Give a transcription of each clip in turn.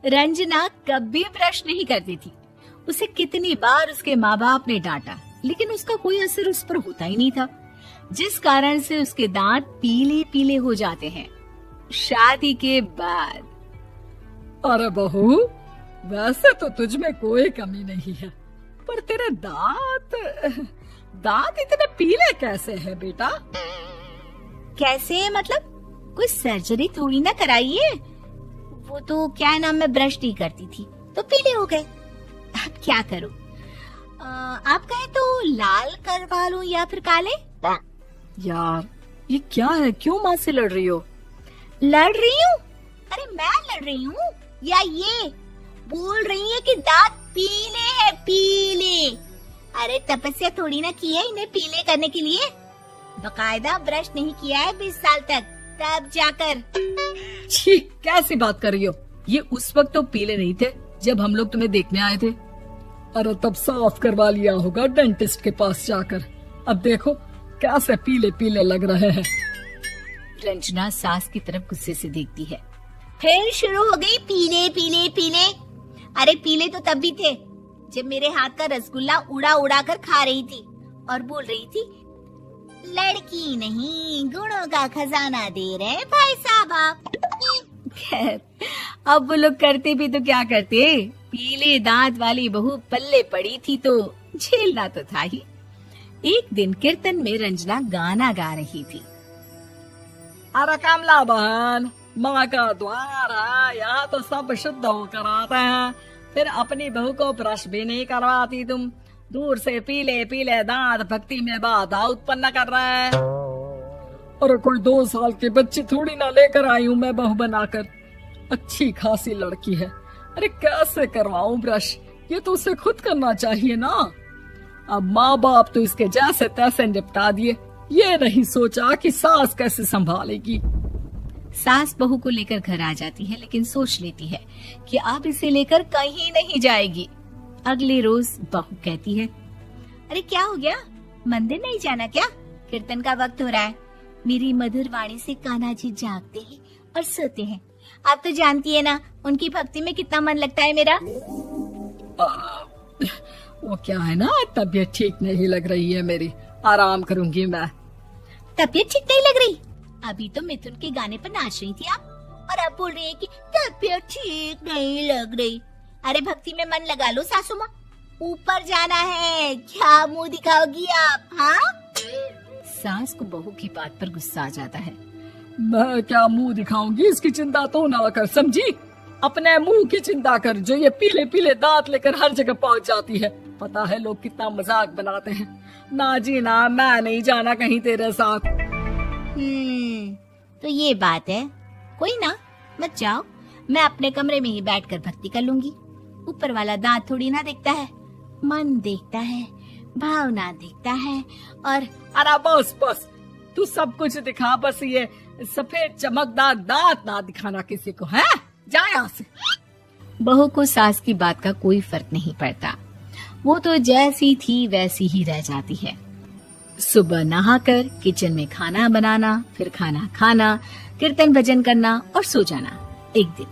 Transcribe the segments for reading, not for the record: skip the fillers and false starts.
रंजना कभी ब्रश नहीं करती थी। उसे कितनी बार उसके माँ बाप ने डांटा, लेकिन उसका कोई असर उस पर होता ही नहीं था, जिस कारण से उसके दांत पीले पीले हो जाते हैं। शादी के बाद अरे बहू, वैसे तो तुझ में कोई कमी नहीं है, पर तेरे दांत दांत इतने पीले कैसे हैं बेटा? कैसे मतलब? कोई सर्जरी थोड़ी ना कराइए। वो तो क्या नाम, मैं ब्रश नहीं करती थी तो पीले हो गए। अब क्या करूं? आप कहे तो लाल करवा लूं या फिर काले? यार ये क्या है, क्यों माँ से लड़ रही हो? लड़ रही हूँ? अरे मैं लड़ रही हूँ या ये बोल रही है कि दांत पीले हैं, पीले। अरे तपस्या थोड़ी ना की है इन्हें पीले करने के लिए। बकायदा ब्रश नहीं किया है 20 साल तक, तब जाकर। छी, कैसी बात कर रही हो? ये उस वक्त तो पीले नहीं थे जब हम लोग तुम्हें देखने आए थे। अरे तब साफ करवा लिया होगा डेंटिस्ट के पास जाकर। अब देखो कैसे पीले पीले लग रहे हैं। रंजना सास की तरफ गुस्से से देखती है। फिर शुरू हो गई पीले पीले पीले। अरे पीले तो तब भी थे जब मेरे हाथ का रसगुल्ला उड़ा उड़ा कर खा रही थी और बोल रही थी, लड़की नहीं गुणों का खजाना दे रहे भाई साहब आप। खैर, अब वो लोग करते भी तो क्या करते, पीले दांत वाली बहू पल्ले पड़ी थी तो झेलना तो था ही। एक दिन कीर्तन में रंजना गाना गा रही थी। अरे कमला बहन, माँ का द्वार है, यहाँ तो सब शुद्ध होकर आते हैं, फिर अपनी बहू को ब्रश भी नहीं करवाती तुम। दूर से पीले पीले दांत भक्ति में बाधा उत्पन्न कर रहे हैं। अरे कोई 2 साल के बच्चे थोड़ी ना लेकर आई हूँ मैं बहू बनाकर। अच्छी खासी लड़की है, अरे कैसे करवाऊं ब्रश? ये तो उसे खुद करना चाहिए ना। अब माँ बाप तो इसके जैसे तैसे निपटा दिए, ये नहीं सोचा कि सास कैसे संभालेगी। सास बहू को लेकर घर आ जाती है, लेकिन सोच लेती है कि अब इसे लेकर कहीं नहीं जाएगी। अगले रोज बहू कहती है, अरे क्या हो गया, मंदिर नहीं जाना क्या? कीर्तन का वक्त हो रहा है। मेरी मधुर वाणी से कान्हा जी जागते हैं और सोते हैं। आप तो जानती है ना उनकी भक्ति में कितना मन लगता है मेरा। वो क्या है ना, तबीयत ठीक नहीं लग रही है मेरी, आराम करूंगी मैं। तबीयत ठीक नहीं लग रही? अभी तो मिथुन के गाने पर नाच रही थी आप, और अब बोल रही है कि तबीयत ठीक नहीं लग रही। अरे भक्ति में मन लगा लो सासू माँ, ऊपर जाना है, क्या मुंह दिखाओगी आप? हाँ? सास को बहू की बात पर गुस्सा आ जाता है। मैं क्या मुंह दिखाऊंगी, इसकी चिंता तो ना कर, समझी? अपने मुंह की चिंता कर, जो ये पीले पीले दांत लेकर हर जगह पहुंच जाती है। पता है लोग कितना मजाक बनाते हैं। ना जी ना, मैं नहीं जाना कहीं तेरे साथ। तो ये बात है, कोई ना, मत जाओ, मैं अपने कमरे में ही बैठकर भक्ति कर लूंगी। ऊपर वाला दांत थोड़ी ना देखता है, मन देखता है, भावना देखता है। और अरे बस बस, तू सब कुछ दिखा, बस ये सफेद चमकदार दांत ना दिखाना किसी को, है? जा यहाँ से। बहू को सास की बात का कोई फर्क नहीं पड़ता, वो तो जैसी थी वैसी ही रह जाती है। सुबह नहाकर किचन में खाना बनाना, फिर खाना खाना, कीर्तन भजन करना और सो जाना। एक दिन,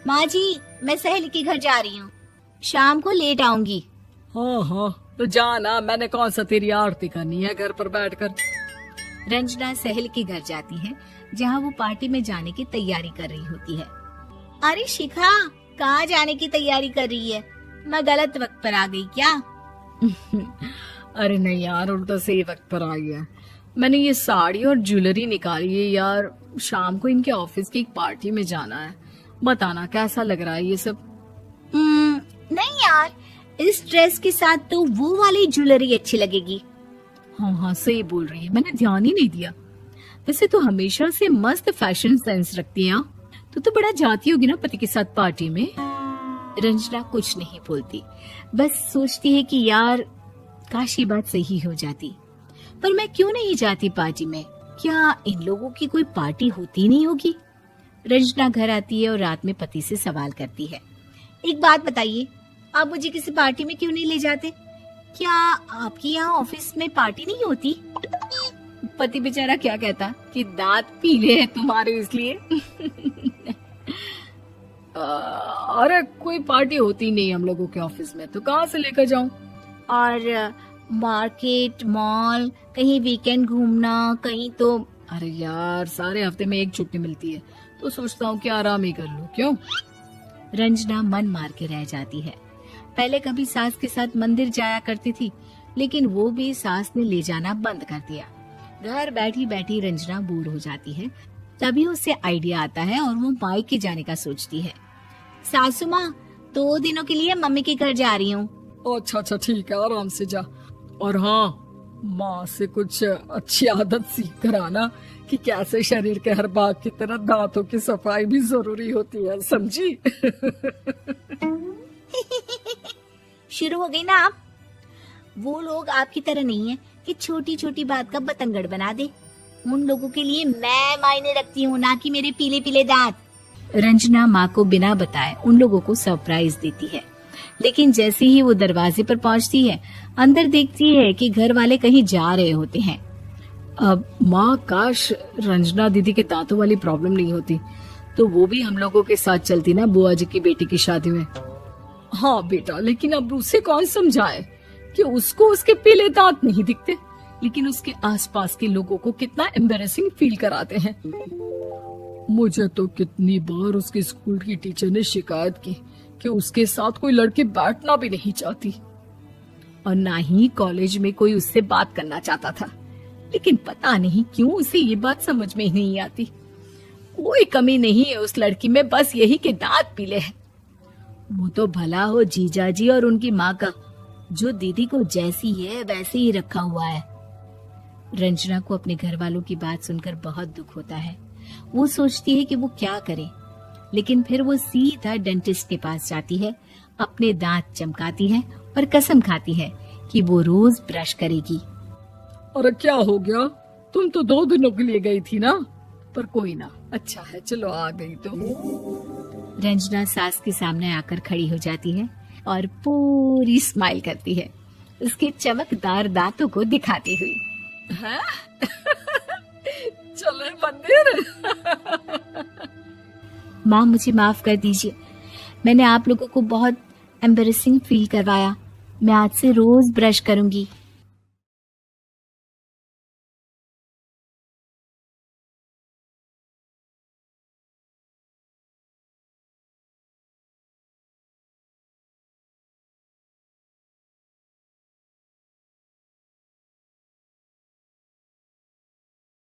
माँ जी मैं सहेली के घर जा रही हूँ, शाम को लेट आऊंगी। हाँ हाँ तो जाना, मैंने कौन सा तेरी आरती करनी है घर पर बैठकर। रंजना सहेली के घर जाती है, जहाँ वो पार्टी में जाने की तैयारी कर रही होती है। अरे शिखा, कहाँ जाने की तैयारी कर रही है? मैं गलत वक्त पर आ गई क्या? अरे नहीं यार, उल्टा सही वक्त पर आई है। मैंने ये साड़ी और ज्वेलरी निकाली है यार, शाम को इनके ऑफिस की एक पार्टी में जाना है। बताना कैसा लग रहा है ये सब? नहीं यार, इस ड्रेस के साथ तो वो वाली ज्वेलरी अच्छी लगेगी। हाँ हाँ सही बोल रही है, मैंने ध्यान ही नहीं दिया। वैसे तो हमेशा से मस्त फैशन सेंस रखती है। तो बड़ा जाती होगी ना पति के साथ पार्टी में। रंजना कुछ नहीं बोलती, बस सोचती है कि यार काश ये बात सही हो जाती, पर मैं क्यों नहीं जाती पार्टी में? क्या इन लोगों की कोई पार्टी होती नहीं होगी? रंजना घर आती है और रात में पति से सवाल करती है, एक बात बताइए, आप मुझे किसी पार्टी में क्यों नहीं ले जाते? क्या आपके यहाँ ऑफिस में पार्टी नहीं होती? पति बेचारा क्या कहता कि दांत पीले हैं तुम्हारे इसलिए। अरे कोई पार्टी होती नहीं हम लोगों के ऑफिस में, तो कहाँ से लेकर जाऊं? और मार्केट, मॉल, कहीं वीकेंड घूमना, कहीं तो। अरे यार, सारे हफ्ते में एक छुट्टी मिलती है, तो सोचता हूँ कि आराम ही कर लूं। क्यों? रंजना मन मार के रह जाती है। पहले कभी सास के साथ मंदिर जाया करती थी, लेकिन वो भी सास ने ले जाना बंद कर दिया। घर बैठी बैठी रंजना बोर हो जाती है। तभी उसे आइडिया आता है और वो मायके जाने का सोचती है। सासू माँ, 2 दिनों के लिए मम्मी के घर जा रही हूँ। अच्छा ठीक है, आराम से जा। और हाँ, माँ से कुछ अच्छी आदत सीख कर आना कि कैसे शरीर के हर भाग की तरह दांतों की सफाई भी जरूरी होती है, समझी? शुरू हो गई ना आप। वो लोग आपकी तरह नहीं है कि छोटी छोटी बात का बतंगड़ बना दे। उन लोगों के लिए मैं मायने रखती हूँ, ना कि मेरे पीले पीले दांत। रंजना माँ को बिना बताए उन लोगों को सरप्राइज देती है, लेकिन जैसे ही वो दरवाजे पर पहुंचती है, अंदर देखती है कि घर वाले कहीं जा रहे होते हैं। अब माँ, काश रंजना दीदी के दांतों वाली प्रॉब्लम नहीं होती, तो वो भी हम लोगों के साथ चलती ना बुआ जी की बेटी की शादी में। हाँ बेटा, लेकिन अब उसे कौन समझाए कि उसको उसके पीले दांत नहीं दिखते, लेकिन उसके आसपास के लोगों को कितना एम्बैरेसिंग फील कराते हैं। मुझे तो कितनी बार उसके स्कूल की टीचर ने शिकायत की कि उसके साथ कोई लड़की बैठना भी नहीं चाहती, और ना ही कॉलेज में कोई उससे बात करना चाहता था। लेकिन पता नहीं क्यों उसे ये बात समझ में ही नहीं आती। कोई कमी नहीं है उस लड़की में, बस यही कि दांत पीले हैं। वो तो भला हो जीजा जी और उनकी माँ का, जो दीदी को जैसी है वैसे ही रखा हुआ है। रंजना को अपने घर वालों की बात सुनकर बहुत दुख होता है। वो सोचती है कि वो क्या करे, लेकिन फिर वो सीधा डेंटिस्ट के पास जाती है, अपने दांत चमकाती है और कसम खाती है कि वो रोज ब्रश करेगी। अरे क्या हो गया? तुम तो 2 दिनों के लिए गई थी ना, पर कोई ना, अच्छा है, चलो आ गई तो। रंजना सास के सामने आकर खड़ी हो जाती है और पूरी स्माइल करती है, उसके चमकदार दांतों को दिखाती हुई। है? चले मंदिर। माँ, मुझे माफ कर दीजिए, मैंने आप लोगों को बहुत एम्बैरेसिंग फील करवाया। मैं आज से रोज ब्रश करूंगी।